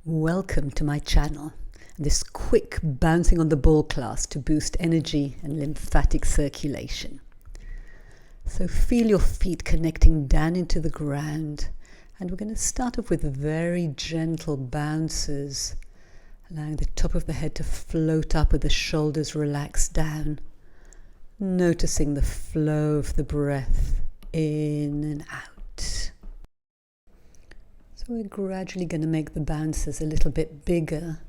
Welcome to my channel, this quick bouncing on the ball class to boost energy and lymphatic circulation. So feel your feet connecting down into the ground, and we're going to start off with very gentle bounces, allowing the top of the head to float up with the shoulders relaxed down, noticing the flow of the breath in and out. So we're gradually going to make the bounces a little bit bigger,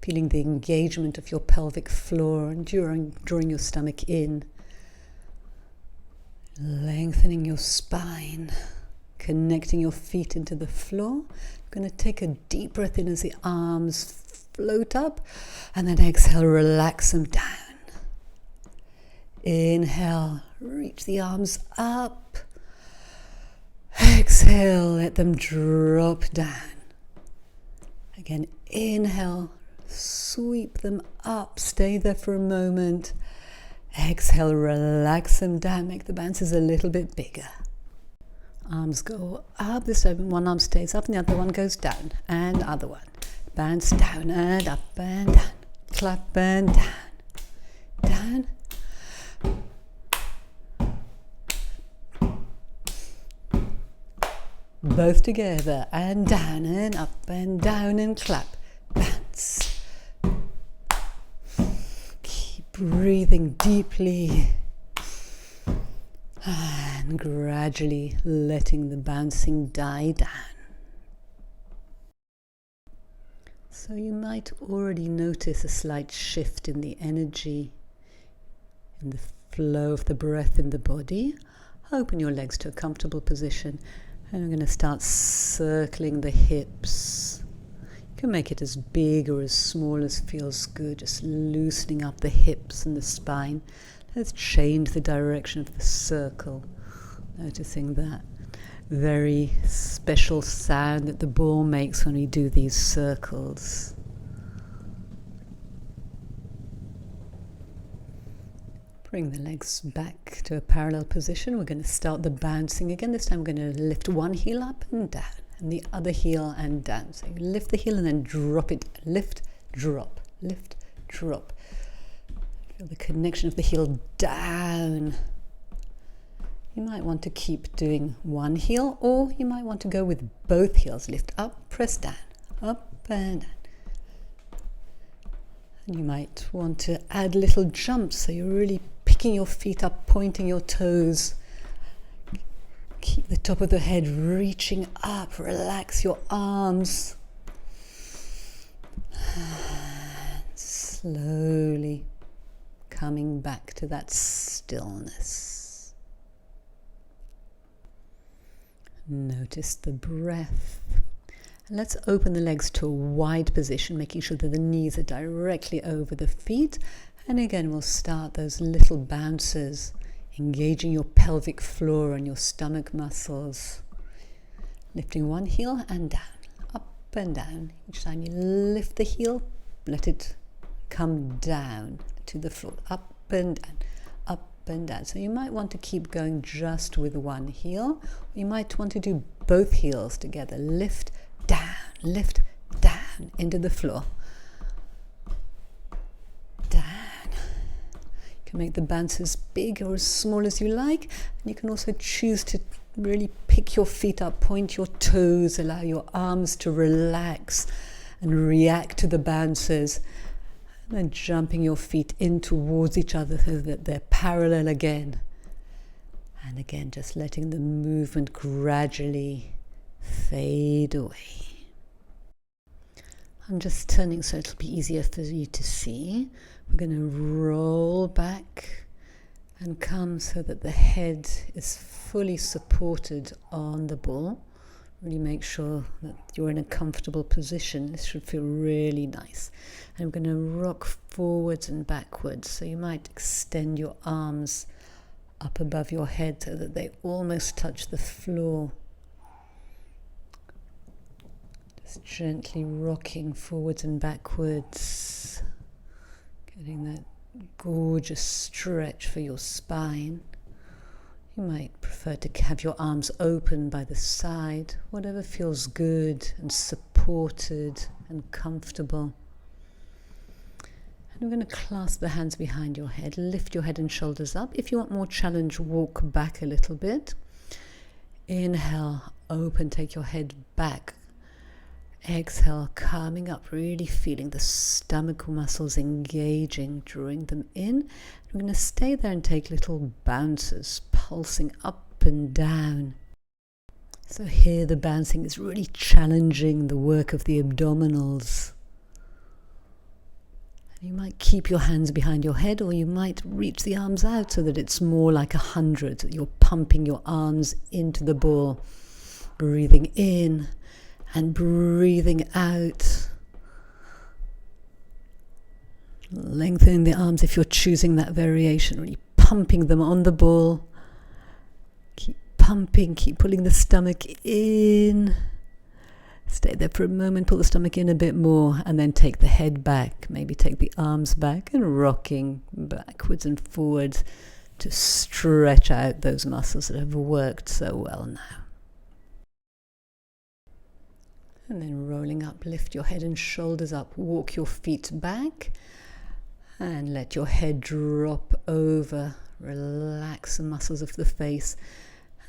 feeling the engagement of your pelvic floor and drawing your stomach in, lengthening your spine, connecting your feet into the floor. You're going to take a deep breath in as the arms float up, and then exhale, relax them down. Inhale, reach the arms up. Exhale, let them drop down. Again, inhale, sweep them up, stay there for a moment. Exhale, relax them down, make the bounces a little bit bigger. Arms go up, this time one arm stays up and the other one goes down, and other one. Bounce down and up and down, clap and down, down. Both together, and down and up and down and clap, bounce. Keep breathing deeply and gradually letting the bouncing die down. So you might already notice a slight shift in the energy, in the flow of the breath in the body. Open your legs to a comfortable position. And we're going to start circling the hips. You can make it as big or as small as feels good, just loosening up the hips and the spine. Let's change the direction of the circle, noticing that very special sound that the ball makes when we do these circles. Bring the legs back to a parallel position. We're going to start the bouncing again. This time we're going to lift one heel up and down, and the other heel and down. So you lift the heel and then drop it. Lift, drop, lift, drop. Feel the connection of the heel down. You might want to keep doing one heel, or you might want to go with both heels. Lift up, press down, up and down. And you might want to add little jumps, so you're really picking your feet up, pointing your toes. Keep the top of the head reaching up. Relax your arms. And slowly coming back to that stillness. Notice the breath. And let's open the legs to a wide position, making sure that the knees are directly over the feet. And again, we'll start those little bounces, engaging your pelvic floor and your stomach muscles. Lifting one heel and down, up and down. Each time you lift the heel, let it come down to the floor, up and down, up and down. So you might want to keep going just with one heel. You might want to do both heels together. Lift down into the floor. Down. You can make the bounces big or as small as you like, and you can also choose to really pick your feet up, point your toes, allow your arms to relax and react to the bounces, and then jumping your feet in towards each other so that they're parallel again. And again, just letting the movement gradually fade away. I'm just turning so it'll be easier for you to see. We're going to roll back and come so that the head is fully supported on the ball. Really make sure that you're in a comfortable position. This should feel really nice. And we're going to rock forwards and backwards. So you might extend your arms up above your head so that they almost touch the floor. Just gently rocking forwards and backwards, getting that gorgeous stretch for your spine. You might prefer to have your arms open by the side, whatever feels good and supported and comfortable. And we're going to clasp the hands behind your head, lift your head and shoulders up. If you want more challenge, walk back a little bit. Inhale, open, take your head back. Exhale, coming up, really feeling the stomach muscles engaging, drawing them in. We're going to stay there and take little bounces, pulsing up and down. So here the bouncing is really challenging the work of the abdominals. And you might keep your hands behind your head, or you might reach the arms out so that it's more like 100, that you're pumping your arms into the ball, breathing in and breathing out. Lengthening the arms if you're choosing that variation, really pumping them on the ball. Keep pumping, keep pulling the stomach in. Stay there for a moment, pull the stomach in a bit more, and then take the head back. Maybe take the arms back and rocking backwards and forwards to stretch out those muscles that have worked so well now. And then rolling up, lift your head and shoulders up, walk your feet back and let your head drop over. Relax the muscles of the face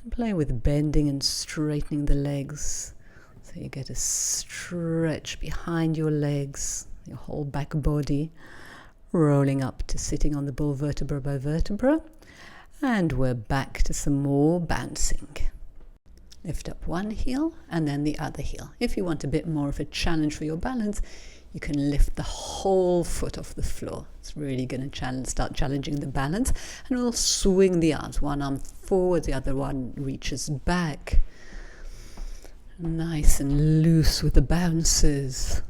and play with bending and straightening the legs. So you get a stretch behind your legs, your whole back body, rolling up to sitting on the ball vertebra by vertebra. And we're back to some more bouncing. Lift up one heel and then the other heel. If you want a bit more of a challenge for your balance, you can lift the whole foot off the floor. It's really going to start challenging the balance. And we'll swing the arms. One arm forward, the other one reaches back. Nice and loose with the bounces.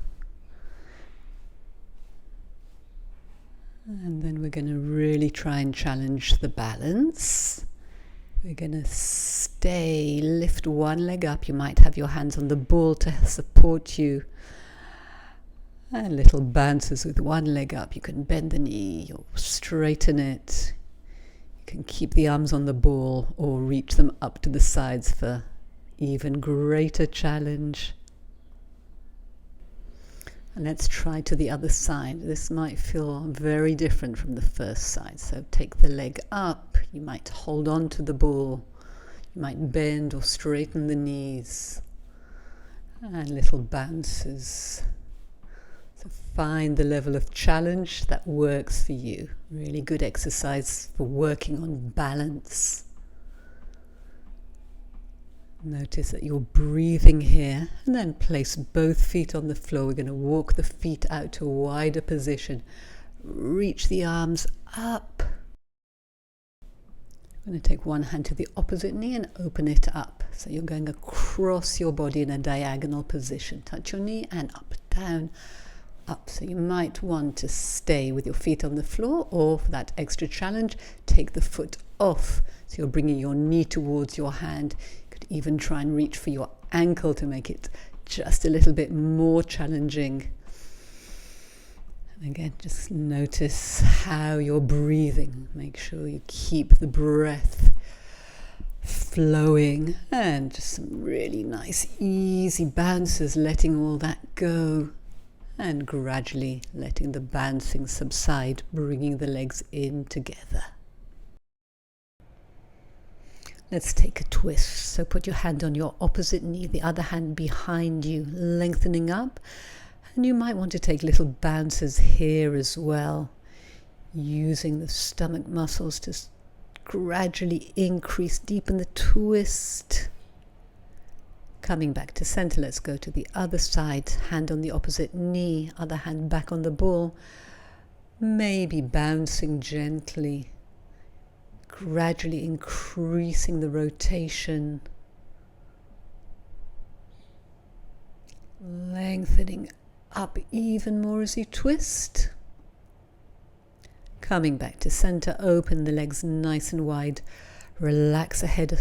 And then we're going to really try and challenge the balance. We're going to stay, lift one leg up. You might have your hands on the ball to support you. And little bounces with one leg up. You can bend the knee or straighten it. You can keep the arms on the ball or reach them up to the sides for even greater challenge. And let's try to the other side. This might feel very different from the first side. So take the leg up. You might hold on to the ball. You might bend or straighten the knees. And little bounces. So find the level of challenge that works for you. Really good exercise for working on balance. Notice that you're breathing here, and then place both feet on the floor. We're going to walk the feet out to a wider position. Reach the arms up. I'm going to take one hand to the opposite knee and open it up. So you're going across your body in a diagonal position. Touch your knee and up, down, up. So you might want to stay with your feet on the floor, or for that extra challenge, take the foot off. So you're bringing your knee towards your hand. Even try and reach for your ankle to make it just a little bit more challenging. And again, just notice how you're breathing. Make sure you keep the breath flowing, and just some really nice, easy bounces, letting all that go and gradually letting the bouncing subside, bringing the legs in together. Let's take a twist. So put your hand on your opposite knee, the other hand behind you, lengthening up. And you might want to take little bounces here as well, using the stomach muscles to gradually increase, deepen the twist. Coming back to center, let's go to the other side. Hand on the opposite knee, other hand back on the ball. Maybe bouncing gently. Gradually increasing the rotation, lengthening up even more as you twist. Coming back to center, open the legs nice and wide, relax the head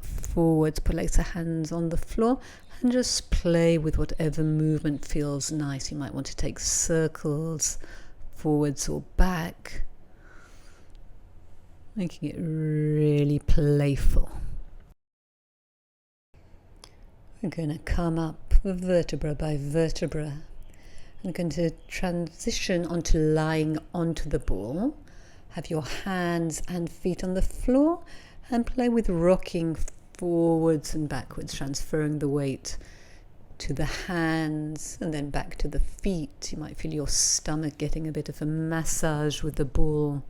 forwards, place the hands on the floor, and just play with whatever movement feels nice. You might want to take circles, forwards or back, making it really playful. We're going to come up vertebra by vertebra, I'm going to transition onto lying onto the ball. Have your hands and feet on the floor and play with rocking forwards and backwards, transferring the weight to the hands and then back to the feet. You might feel your stomach getting a bit of a massage with the ball.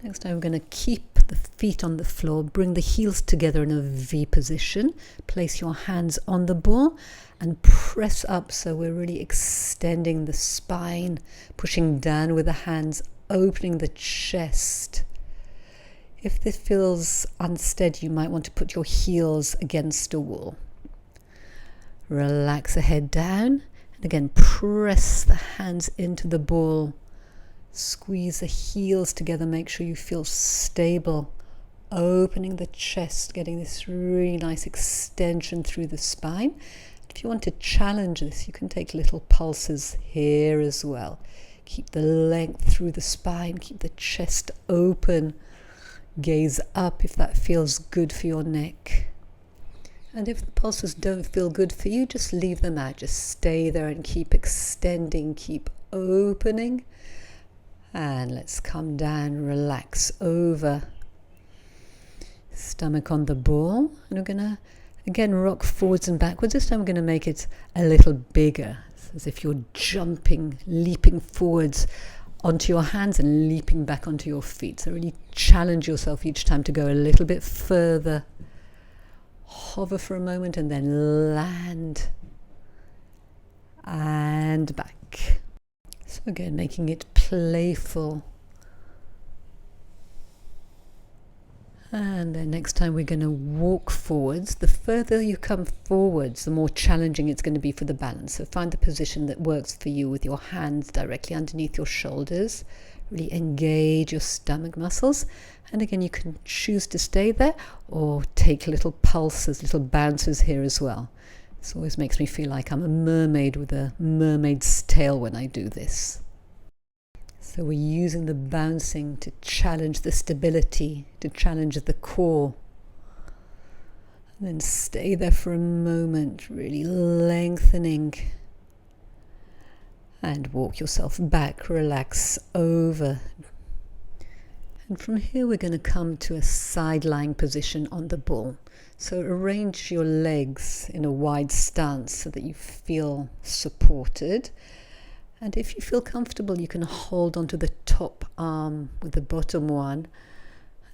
Next time we're going to keep the feet on the floor, bring the heels together in a V position, place your hands on the ball and press up, so we're really extending the spine, pushing down with the hands, opening the chest. If this feels unsteady, you might want to put your heels against a wall. Relax the head down and again press the hands into the ball. Squeeze the heels together, make sure you feel stable, opening the chest, getting this really nice extension through the spine. If you want to challenge this, you can take little pulses here as well. Keep the length through the spine, keep the chest open, gaze up if that feels good for your neck. And if the pulses don't feel good for you, just leave them out, just stay there and keep extending, keep opening. And let's come down, relax over. Stomach on the ball. And we're going to, again, rock forwards and backwards. This time we're going to make it a little bigger. It's as if you're jumping, leaping forwards onto your hands and leaping back onto your feet. So really challenge yourself each time to go a little bit further. Hover for a moment and then land. And back. So again, making it playful. And then next time we're going to walk forwards. The further you come forwards, the more challenging it's going to be for the balance. So find the position that works for you with your hands directly underneath your shoulders. Really engage your stomach muscles. And again, you can choose to stay there or take little pulses, little bounces here as well. This always makes me feel like I'm a mermaid with a mermaid's tail when I do this. So we're using the bouncing to challenge the stability, to challenge the core. And then stay there for a moment, really lengthening. And walk yourself back, relax over. And from here we're going to come to a side lying position on the ball. So arrange your legs in a wide stance so that you feel supported. And if you feel comfortable, you can hold onto the top arm with the bottom one,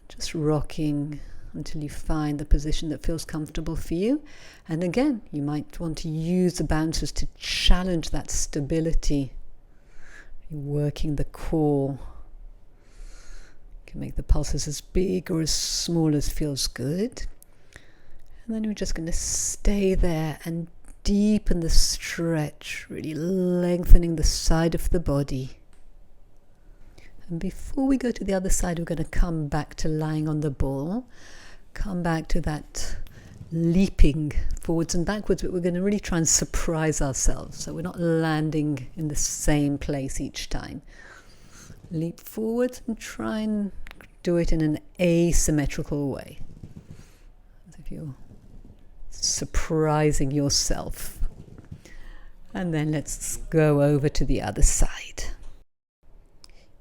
just rocking until you find the position that feels comfortable for you. And again, you might want to use the bounces to challenge that stability. You're working the core. You can make the pulses as big or as small as feels good. And then we're just going to stay there and deepen the stretch, really lengthening the side of the body. And before we go to the other side, we're going to come back to lying on the ball. Come back to that leaping forwards and backwards, but we're going to really try and surprise ourselves. So we're not landing in the same place each time. Leap forwards and try and do it in an asymmetrical way. As if you're surprising yourself. And then let's go over to the other side.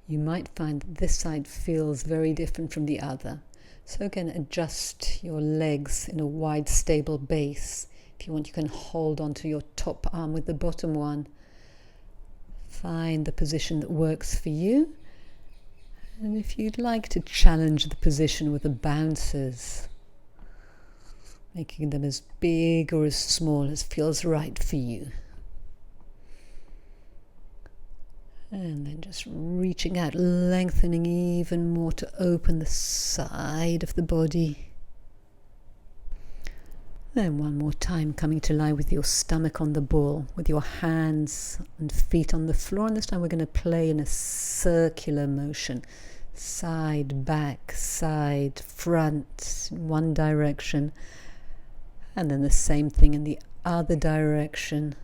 You might find that this side feels very different from the other. So again, adjust your legs in a wide, stable base. If you want, you can hold onto your top arm with the bottom one. Find the position that works for you. And if you'd like to challenge the position with the bounces, making them as big or as small as feels right for you. And then just reaching out, lengthening even more to open the side of the body. Then one more time, coming to lie with your stomach on the ball, with your hands and feet on the floor. And this time we're going to play in a circular motion. Side, back, side, front, in one direction. And then the same thing in the other direction.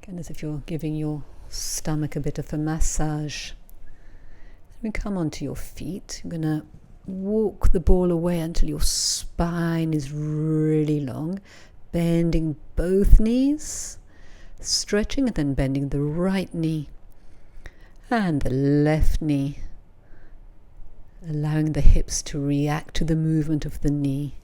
Again, as if you're giving your stomach a bit of a massage. Then we come onto your feet. You're going to walk the ball away until your spine is really long. bending both knees, stretching, and then bending the right knee and the left knee, allowing the hips to react to the movement of the knee.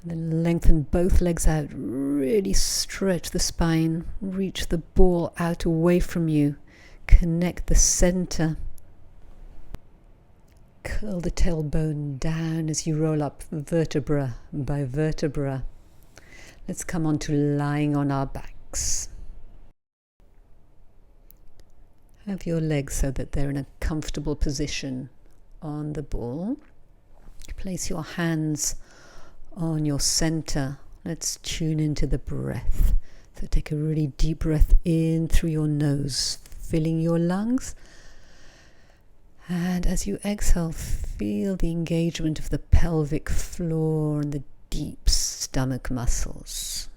And then lengthen both legs out, really stretch the spine, reach the ball out away from you, connect the center. Curl the tailbone down as you roll up vertebra by vertebra. Let's come on to lying on our backs. Have your legs so that they're in a comfortable position on the ball. Place your hands on your center. Let's tune into the breath. So take a really deep breath in through your nose, filling your lungs. And as you exhale, feel the engagement of the pelvic floor and the deep stomach muscles.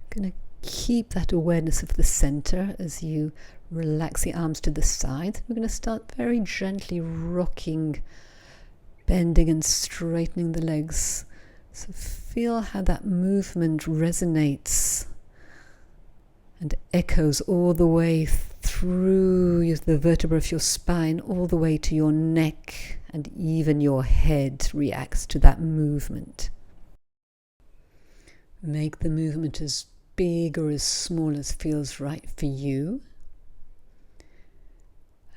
Going to keep that awareness of the center as you relax the arms to the side. We're going to start very gently rocking, bending and straightening the legs. So feel how that movement resonates and echoes all the way through the vertebra of your spine, all the way to your neck, and even your head reacts to that movement. Make the movement as big or as small as feels right for you.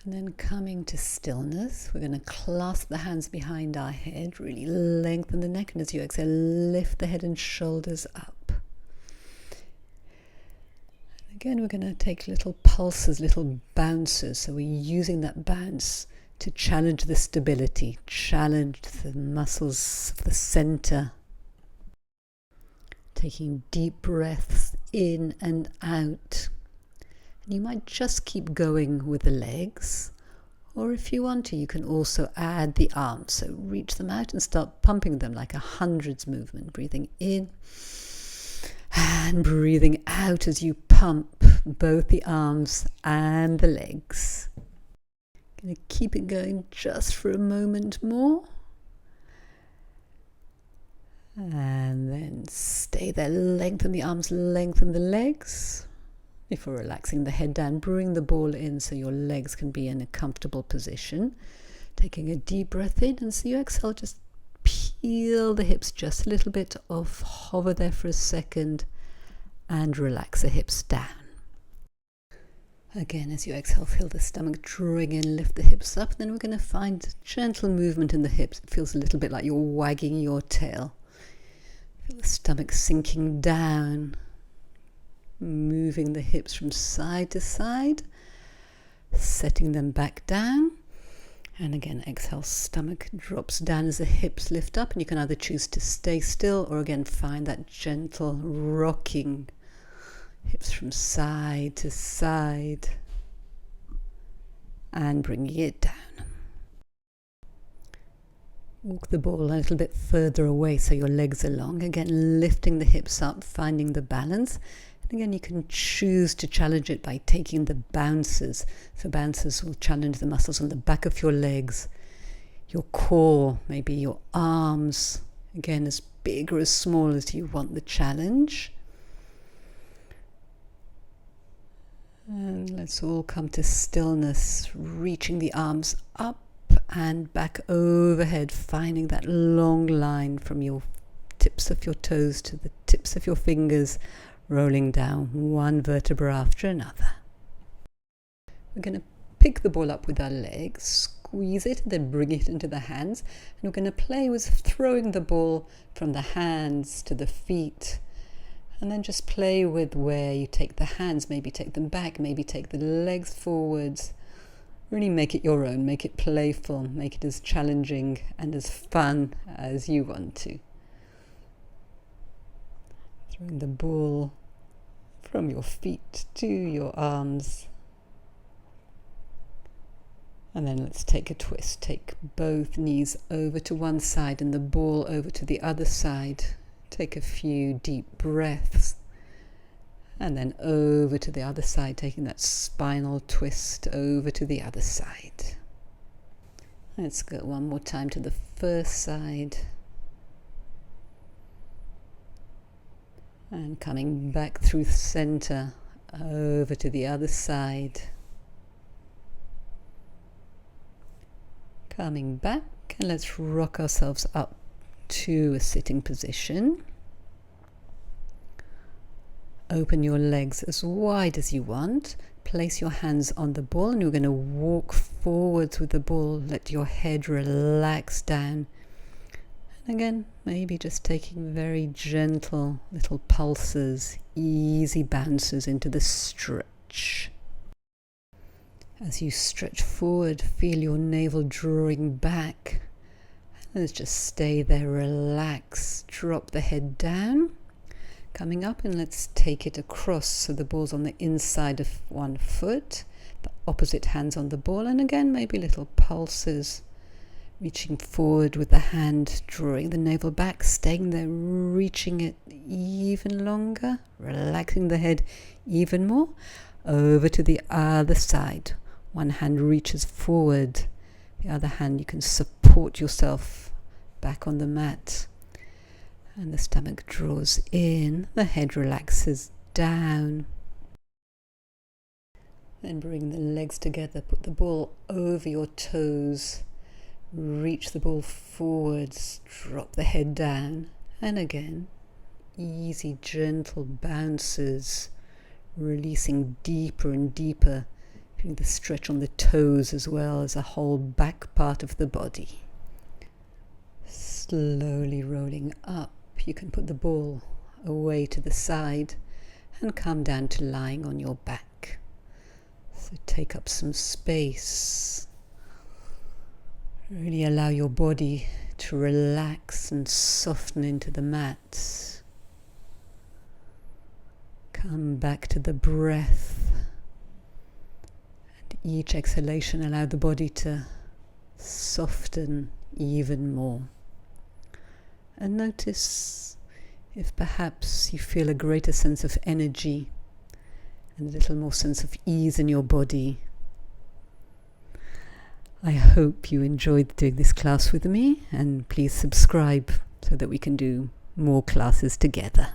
And then coming to stillness, we're going to clasp the hands behind our head, really lengthen the neck, and as you exhale, lift the head and shoulders up. Again, we're going to take little pulses, little bounces. So we're using that bounce to challenge the stability, challenge the muscles of the center. Taking deep breaths in and out. And you might just keep going with the legs. Or if you want to, you can also add the arms. So reach them out and start pumping them like a hundreds movement. Breathing in and breathing out as you pump both the arms and the legs. Going to keep it going just for a moment more. And then stay there, lengthen the arms, lengthen the legs. Before relaxing the head down, bring the ball in so your legs can be in a comfortable position. Taking a deep breath in, and so you exhale, just peel the hips just a little bit off, hover there for a second, and relax the hips down. Again, as you exhale, feel the stomach drawing in, lift the hips up. Then we're going to find gentle movement in the hips. It feels a little bit like you're wagging your tail. Feel the stomach sinking down, moving the hips from side to side, setting them back down. And again, exhale, stomach drops down as the hips lift up, and you can either choose to stay still or again find that gentle rocking, hips from side to side, and bringing it down. Walk the ball a little bit further away so your legs are long. Again, lifting the hips up, finding the balance. And again, you can choose to challenge it by taking the bounces. So bounces will challenge the muscles on the back of your legs, your core, maybe your arms. Again, as big or as small as you want the challenge. And let's all come to stillness, reaching the arms up and back overhead, finding that long line from your tips of your toes to the tips of your fingers, rolling down one vertebra after another. We're going to pick the ball up with our legs, squeeze it, and then bring it into the hands. And we're going to play with throwing the ball from the hands to the feet. And then just play with where you take the hands, maybe take them back, maybe take the legs forwards. Really make it your own, make it playful, make it as challenging and as fun as you want to. Throwing the ball from your feet to your arms. And then let's take a twist. Take both knees over to one side and the ball over to the other side. Take a few deep breaths. And then over to the other side, taking that spinal twist over to the other side. Let's go one more time to the first side. And coming back through the center, over to the other side. Coming back, and let's rock ourselves up to a sitting position. Open your legs as wide as you want. Place your hands on the ball, and you're going to walk forwards with the ball. Let your head relax down. And again, maybe just taking very gentle little pulses, easy bounces into the stretch. As you stretch forward, feel your navel drawing back. And let's just stay there, relax. Drop the head down. Coming up, and let's take it across so the ball's on the inside of one foot, the opposite hand's on the ball, and again maybe little pulses, reaching forward with the hand, drawing the navel back, staying there, reaching it even longer, relaxing the head even more, over to the other side. One hand reaches forward, the other hand you can support yourself back on the mat. And the stomach draws in, the head relaxes down. Then bring the legs together, put the ball over your toes, reach the ball forwards, drop the head down, and again, easy, gentle bounces, releasing deeper and deeper, feeling the stretch on the toes as well as the whole back part of the body. Slowly rolling up. You can put the ball away to the side and come down to lying on your back. So take up some space. Really allow your body to relax and soften into the mat. Come back to the breath. And each exhalation allow the body to soften even more. And notice if perhaps you feel a greater sense of energy and a little more sense of ease in your body. I hope you enjoyed doing this class with me, and please subscribe so that we can do more classes together.